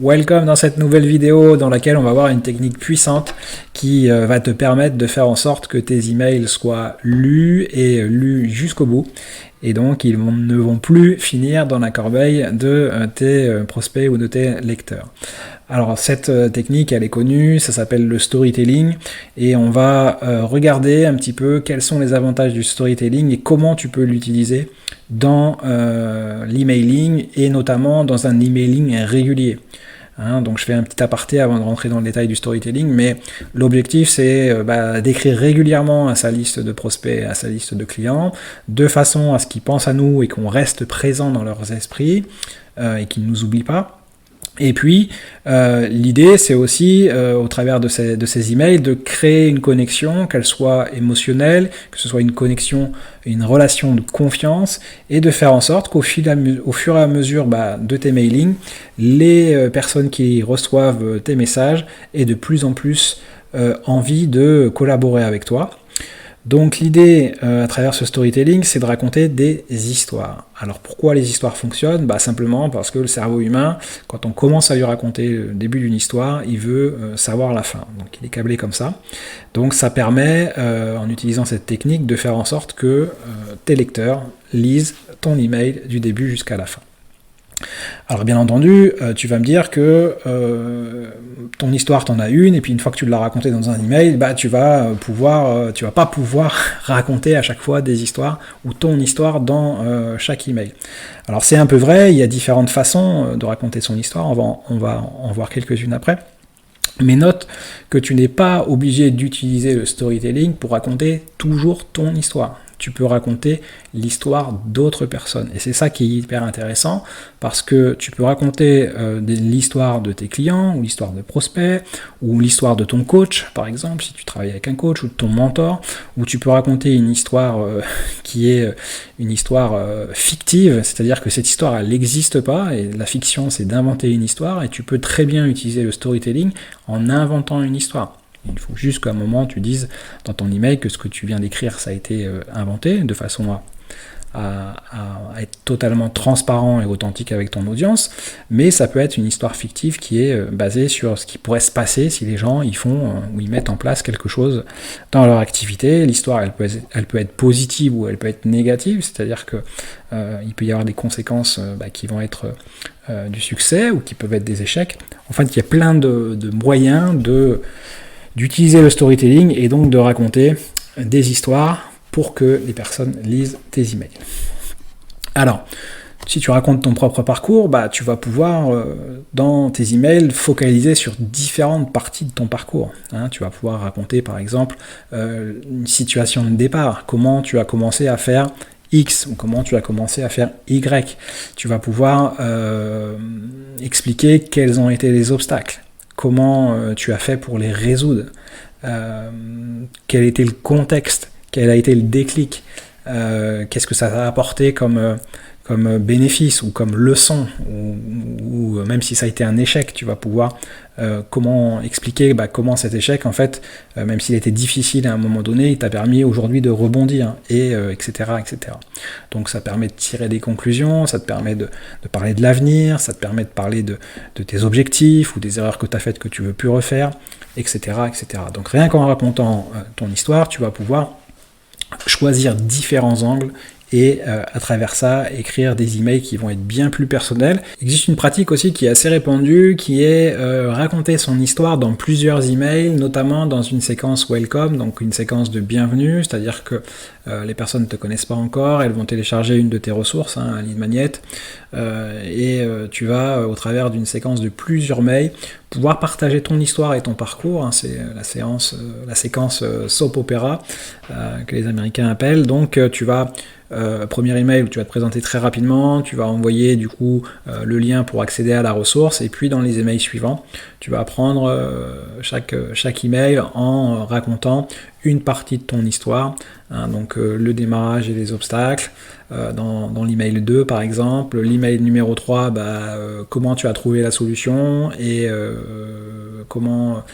Welcome dans cette nouvelle vidéo dans laquelle on va voir une technique puissante qui va te permettre de faire en sorte que tes emails soient lus et lus jusqu'au bout. Et donc ils ne vont plus finir dans la corbeille de tes prospects ou de tes lecteurs. Alors cette technique, elle est connue, ça s'appelle le storytelling, et on va regarder un petit peu quels sont les avantages du storytelling et comment tu peux l'utiliser dans l'emailing et notamment dans un emailing régulier. Donc je fais un petit aparté avant de rentrer dans le détail du storytelling, mais l'objectif c'est d'écrire régulièrement à sa liste de prospects, à sa liste de clients, de façon à ce qu'ils pensent à nous et qu'on reste présent dans leurs esprits et qu'ils ne nous oublient pas. Et puis, l'idée, c'est aussi, au travers de ces emails, de créer une connexion, qu'elle soit émotionnelle, que ce soit une connexion, une relation de confiance, et de faire en sorte qu'au fur et à mesure de tes mailings, les personnes qui reçoivent tes messages aient de plus en plus envie de collaborer avec toi. Donc l'idée à travers ce storytelling, c'est de raconter des histoires. Alors pourquoi les histoires fonctionnent ? Simplement parce que le cerveau humain, quand on commence à lui raconter le début d'une histoire, il veut savoir la fin. Donc il est câblé comme ça. Donc ça permet, en utilisant cette technique, de faire en sorte que tes lecteurs lisent ton email du début jusqu'à la fin. Alors bien entendu, tu vas me dire que ton histoire t'en as une, et puis une fois que tu l'as racontée dans un email, tu vas pas pouvoir raconter à chaque fois des histoires ou ton histoire dans chaque email. Alors c'est un peu vrai, il y a différentes façons de raconter son histoire, on va en voir quelques-unes après. Mais note que tu n'es pas obligé d'utiliser le storytelling pour raconter toujours ton histoire. Tu peux raconter l'histoire d'autres personnes. Et c'est ça qui est hyper intéressant, parce que tu peux raconter l'histoire de tes clients, ou l'histoire de prospects, ou l'histoire de ton coach, par exemple, si tu travailles avec un coach, ou de ton mentor, ou tu peux raconter une histoire qui est une histoire fictive, c'est-à-dire que cette histoire, elle n'existe pas, et la fiction, c'est d'inventer une histoire, et tu peux très bien utiliser le storytelling en inventant une histoire. Il faut juste qu'à un moment tu dises dans ton email que ce que tu viens d'écrire ça a été inventé, de façon à être totalement transparent et authentique avec ton audience, mais ça peut être une histoire fictive qui est basée sur ce qui pourrait se passer si les gens y font ou ils mettent en place quelque chose dans leur activité. L'histoire elle peut être positive ou elle peut être négative, c'est-à-dire que il peut y avoir des conséquences qui vont être du succès ou qui peuvent être des échecs. En fait, il y a plein de moyens d'utiliser le storytelling et donc de raconter des histoires pour que les personnes lisent tes emails. Alors, si tu racontes ton propre parcours, tu vas pouvoir, dans tes emails, focaliser sur différentes parties de ton parcours. Tu vas pouvoir raconter, par exemple, une situation de départ, comment tu as commencé à faire X ou comment tu as commencé à faire Y. Tu vas pouvoir expliquer quels ont été les obstacles. Comment tu as fait pour les résoudre, quel était le contexte, quel a été le déclic, qu'est-ce que ça a apporté comme bénéfice ou comme leçon, ou même si ça a été un échec, tu vas pouvoir comment expliquer comment cet échec, en fait, même s'il était difficile à un moment donné, il t'a permis aujourd'hui de rebondir, et etc., etc. Donc ça permet de tirer des conclusions, ça te permet de parler de l'avenir, ça te permet de parler de tes objectifs ou des erreurs que tu as faites que tu veux plus refaire, etc., etc. Donc rien qu'en racontant ton histoire, tu vas pouvoir choisir différents angles et à travers ça, écrire des emails qui vont être bien plus personnels. Il existe une pratique aussi qui est assez répandue, qui est raconter son histoire dans plusieurs emails, notamment dans une séquence welcome, donc une séquence de bienvenue, c'est-à-dire que les personnes ne te connaissent pas encore, elles vont télécharger une de tes ressources, un lead magnet, et tu vas, au travers d'une séquence de plusieurs mails, pouvoir partager ton histoire et ton parcours, c'est la séquence soap opera que les Américains appellent. Donc tu vas premier email où tu vas te présenter très rapidement, tu vas envoyer du coup le lien pour accéder à la ressource, et puis dans les emails suivants, tu vas prendre chaque email en racontant une partie de ton histoire, donc le démarrage et les obstacles, dans l'email 2 par exemple, l'email numéro 3, comment tu as trouvé la solution, et comment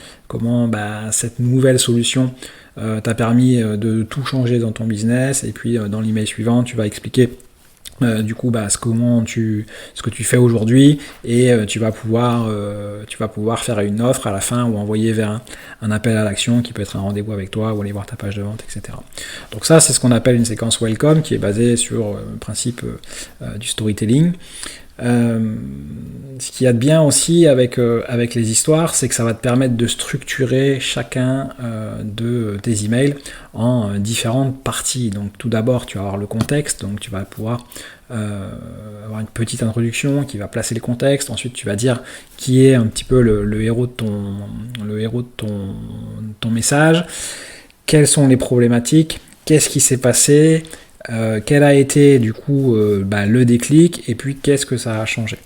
cette nouvelle solution t'a permis de tout changer dans ton business, et puis dans l'email suivant, tu vas expliquer Du coup, ce que tu fais aujourd'hui, et tu vas pouvoir faire une offre à la fin ou envoyer vers un appel à l'action qui peut être un rendez-vous avec toi ou aller voir ta page de vente, etc. Donc ça, c'est ce qu'on appelle une séquence welcome qui est basée sur le principe du storytelling. Ce qu'il y a de bien aussi avec les histoires, c'est que ça va te permettre de structurer chacun de tes emails en différentes parties. Donc tout d'abord, tu vas avoir le contexte, donc tu vas pouvoir avoir une petite introduction qui va placer le contexte. Ensuite, tu vas dire qui est un petit peu le héros de ton message, quelles sont les problématiques, qu'est-ce qui s'est passé, quel a été du coup le déclic, et puis qu'est-ce que ça a changé.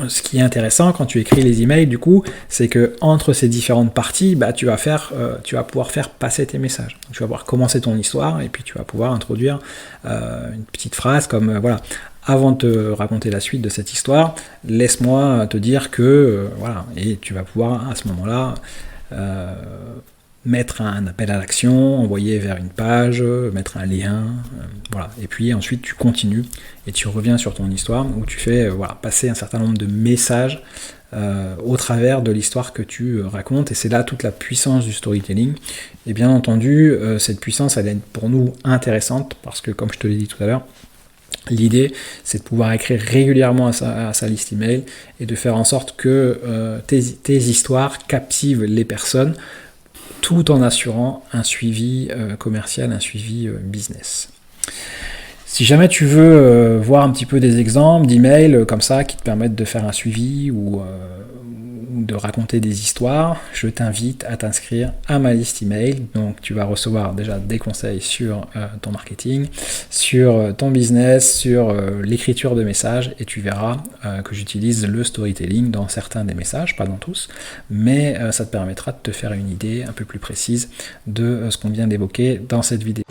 Ce qui est intéressant quand tu écris les emails, du coup, c'est que entre ces différentes parties, tu vas pouvoir faire passer tes messages. Donc, tu vas pouvoir commencer ton histoire, et puis tu vas pouvoir introduire une petite phrase comme voilà. Avant de te raconter la suite de cette histoire, laisse-moi te dire que voilà, et tu vas pouvoir à ce moment-là mettre un appel à l'action, envoyer vers une page, mettre un lien, voilà. Et puis ensuite tu continues et tu reviens sur ton histoire où tu fais passer un certain nombre de messages au travers de l'histoire que tu racontes, et c'est là toute la puissance du storytelling. Et bien entendu, cette puissance, elle est pour nous intéressante parce que, comme je te l'ai dit tout à l'heure, l'idée, c'est de pouvoir écrire régulièrement à sa liste email et de faire en sorte que tes histoires captivent les personnes, tout en assurant un suivi commercial, un suivi business. Si jamais tu veux voir un petit peu des exemples d'emails comme ça qui te permettent de faire un suivi ou de raconter des histoires, je t'invite à t'inscrire à ma liste email. Donc tu vas recevoir déjà des conseils sur ton marketing, sur ton business, sur l'écriture de messages, et tu verras que j'utilise le storytelling dans certains des messages, pas dans tous, mais ça te permettra de te faire une idée un peu plus précise de ce qu'on vient d'évoquer dans cette vidéo.